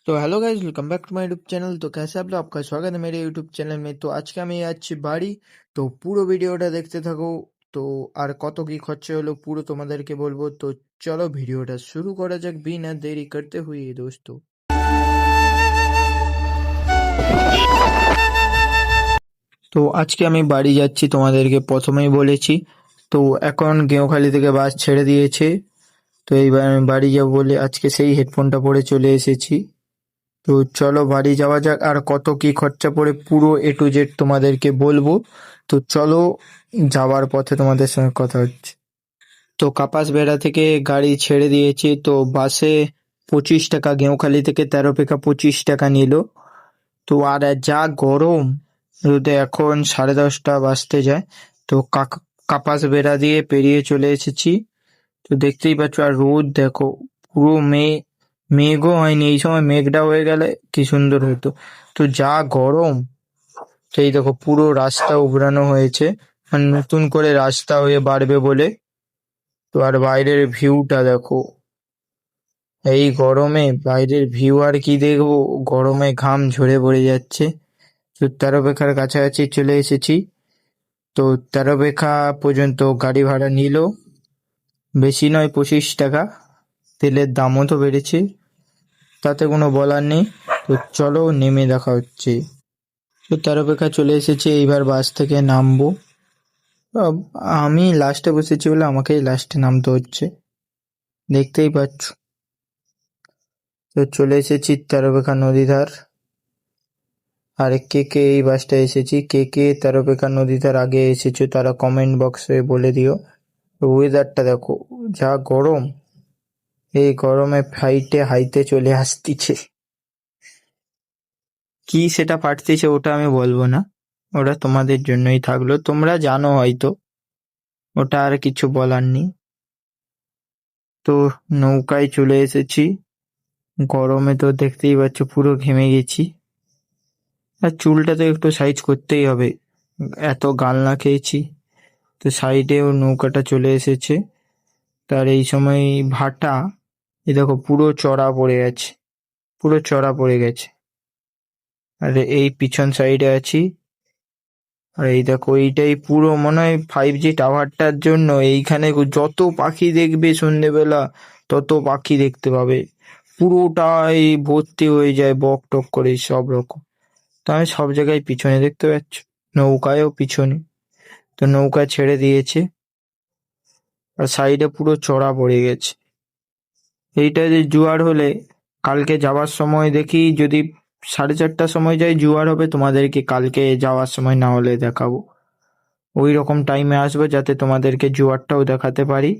तो hello guys, welcome back to my YouTube channel. तो कैसे आप लोग? आपका स्वागत है मेरे यूट्यूब चैनल में। तो আজকে আমি যাচ্ছি বাড়ি। তো পুরো ভিডিওটা দেখতে থাকো। তো আর কত কি খরচা হলো পুরো তোমাদেরকে বলবো। তো চলো ভিডিওটা শুরু করা যাক বিনা দেরি করতে हुए दोस्तों। তো আজকে আমি বাড়ি যাচ্ছি, তোমাদেরকে প্রথমেই বলেছি। তো এখন গেঁওখালি থেকে বাস ছেড়ে দিয়েছে। তো এইবার আমি বাড়ি যাবো বলে আজকে সেই হেডফোনটা পরে চলে এসেছি। তো চলো বাড়ি যাওয়া যাক, আর কত কি খরচা পড়ে পুরো A to Z তোমাদেরকে বলবো। তো চলো, যাওয়ার পথে তোমাদের সঙ্গে কথা হচ্ছে। তো কাপাস বেড়া থেকে গাড়ি ছেড়ে দিয়েছি। তো বাসে 25 টাকা, গেঁওখালি থেকে 13 25 টাকা নিল। তো আর যা গরম রোদে, এখন 10:30 বাজতে যায়। তো কাপাস বেড়া দিয়ে পেরিয়ে চলে এসেছি। তো দেখতেই পাচ্ছ, আর রোদ দেখো, পুরো মেঘও হয়নি। এই সময় মেঘটা হয়ে গেলে কি সুন্দর হতো। তো যা গরম, সেই দেখো পুরো রাস্তা উবড়ানো হয়েছে, মানে নতুন করে রাস্তা হয়ে বাড়বে বলে। তো আর বাইরের ভিউটা দেখো, এই গরমে বাইরের ভিউ আর কি দেখবো, গরমে ঘাম ঝরে পড়ে যাচ্ছে। তো তেরোবেখার কাছাকাছি চলে এসেছি। তো তেরোবেখা পর্যন্ত গাড়ি ভাড়া নিল, বেশি নয় 25 টাকা। তেলের দামও তো বেড়েছে, তাতে কোনো বলার নেই। তো চলো নেমে দেখা হচ্ছে। তো তেরোবেখা চলে এসেছে, এইবার বাস থেকে নামবো। আহ, আমি লাস্টে বসেছি বলে আমাকেই লাস্টে নামতে হচ্ছে, দেখতেই পাচ্ছ। তো চলে এসেছি তেরোবেখা নদীধার। আর কে কে এই বাসটা এসেছি, কে কে তেরোবেখা নদীধার আগে এসেছো তারা কমেন্ট বক্সে বলে দিও। ওয়েদারটা দেখো, যা গরম, এই গরমে ফ্লাইটে হাইতে চলে আসতিছে। কি সেটা ফাটতিছে ওটা আমি বলবো না, ওটা তোমাদের জন্যই থাকলো, তোমরা জানো হয়তো, ওটা আর কিছু বলার নেই। তো নৌকায় চলে এসেছি, গরমে তো দেখতেই পাচ্ছ পুরো ঘেমে গেছি। আর চুলটা তো একটু সাইজ করতেই হবে, এত গালনা খেয়েছি। তো সাইডেও নৌকাটা চলে এসেছে। তার এই সময় ভাটা, এই দেখো পুরো চড়া পড়ে গেছে, পুরো চড়া পড়ে গেছে। আর এই পিছন সাইডে আছি। আর এই দেখো, এইটাই পুরো মনে হয় 5G টাওয়ারটার জন্য এইখানে যত পাখি দেখবে সন্ধ্যেবেলা, তত পাখি দেখতে পাবে। পুরোটাই ভর্তি হয়ে যায় বক টক করে সব রকম। তো আমি সব জায়গায় পিছনে দেখতে পাচ্ছ, নৌকায়ও পিছনে। তো নৌকা ছেড়ে দিয়েছে, আর সাইডে পুরো চড়া পড়ে গেছে। এইটা যে জোয়ার হলে, কালকে যাওয়ার সময় দেখি যদি 4:30টার সময় যাই জোয়ার হবে, তোমাদেরকে কালকে যাওয়ার সময় না হলে দেখাবো। ওই রকম টাইমে আসবো যাতে তোমাদেরকে জোয়ারটাও দেখাতে পারি।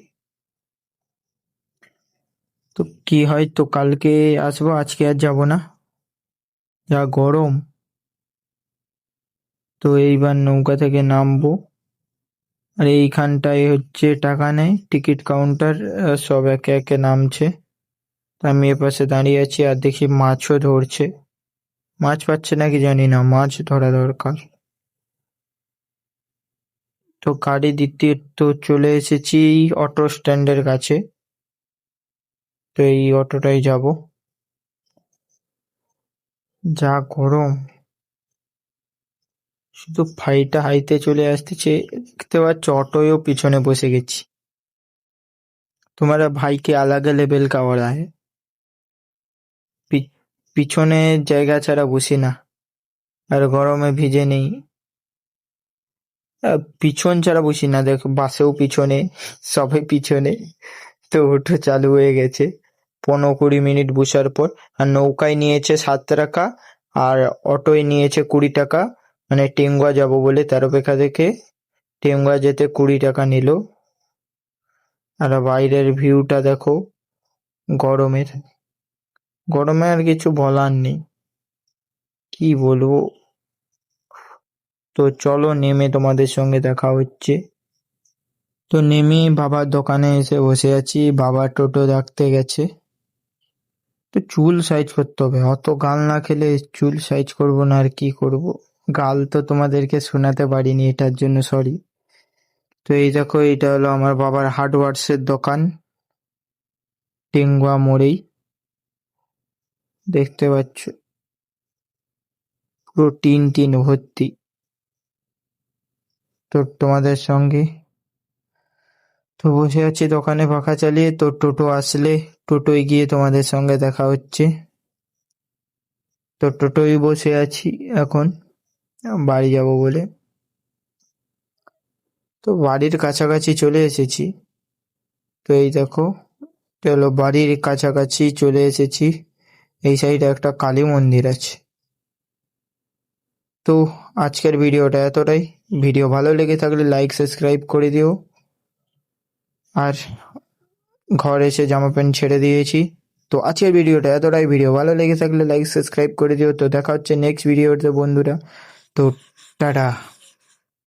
তো কি হয়, তো কালকে আসবো, আজকে আর যাবো না, যা গরম। তো এইবার নৌকা থেকে নামবো। আর এইখানটায় হচ্ছে টাকা নেয়, টিকিট কাউন্টার। সব একে একে নামছে। তা আমি এপাশে দাঁড়িয়ে আছি, আর দেখি মাছও ধরছে। মাছ পাচ্ছে নাকি জানি না, মাছ ধরা দরকার। তো গাড়ি দিতে তো চলে এসেছি অটো স্ট্যান্ডের কাছে। তো এই অটোটাই যাব। যা গরম, শুধু ফাইটা হাইতে চলে আসতেছে। দেখতে পাচ্ছ অটোয়ও পিছনে বসে গেছি। তোমারা ভাইকে আলাদা লেভেল का हो रहा है। পিছনে জায়গা ছাড়া বসি না, আর গরমে ভিজে নেই। পিছন ছাড়া বসি না, দেখো বাসেও পিছনে, সবে পিছনে। তো ওটা চালু হয়ে গেছে 15-20 মিনিট বসার পর। আর নৌকায় নিয়েছে 7 টাকা, আর অটোয় নিয়েছে 20 টাকা। মানে টেঙ্গুয়া যাবো বলে তেরোপেখা থেকে টেঙ্গুয়া যেতে 20 টাকা নিল। আর বাইরের ভিউটা দেখো, গরমের, গরমে আর কিছু বলার নেই, কি বলবো। তো চলো নেমে তোমাদের সঙ্গে দেখা হচ্ছে। তো নেমে বাবার দোকানে এসে বসে আছি, বাবা টোটো ডাকতে গেছে। তো চুল সাইজ করতে হবে, অত গাল না খেলে চুল সাইজ করব না, আর কি করব। গাল তো তোমাদেরকে শোনাতে পারিনি, এটার জন্য সরি। তো এই দেখো, এটা হলো আমার বাবার হার্ডওয়ার্সের দোকান, টেঙ্গুয়া মোড়েই। দেখতে পাচ্ছ পুরো টিন ভর্তি। তো তোমাদের সঙ্গে তো বসে আছি দোকানে পাখা চালিয়ে, তো টোটো আসলে টোটোয় গিয়ে তোমাদের সঙ্গে দেখা হচ্ছে। তো টোটোয় বসে আছি এখন বাড়ি যাব বলে। তো বাড়ির কাছাকাছি চলে এসেছি। তো এই দেখো, চলো বাড়ির কাছাকাছি চলে এসেছি। এই সাইডে একটা কালী মন্দির আছে। তো আজকের ভিডিওটা এতটাই। ভিডিও ভালো লেগে থাকলে লাইক সাবস্ক্রাইব করে দিও। আর ঘর এসে জামা প্যান্ট ছেড়ে দিয়েছি। তো আজকের ভিডিওটা এতটাই। ভিডিও ভালো লেগে থাকলে লাইক সাবস্ক্রাইব করে দিও। তো দেখা হচ্ছে নেক্সট ভিডিওতে বন্ধুরা। তো টাটা।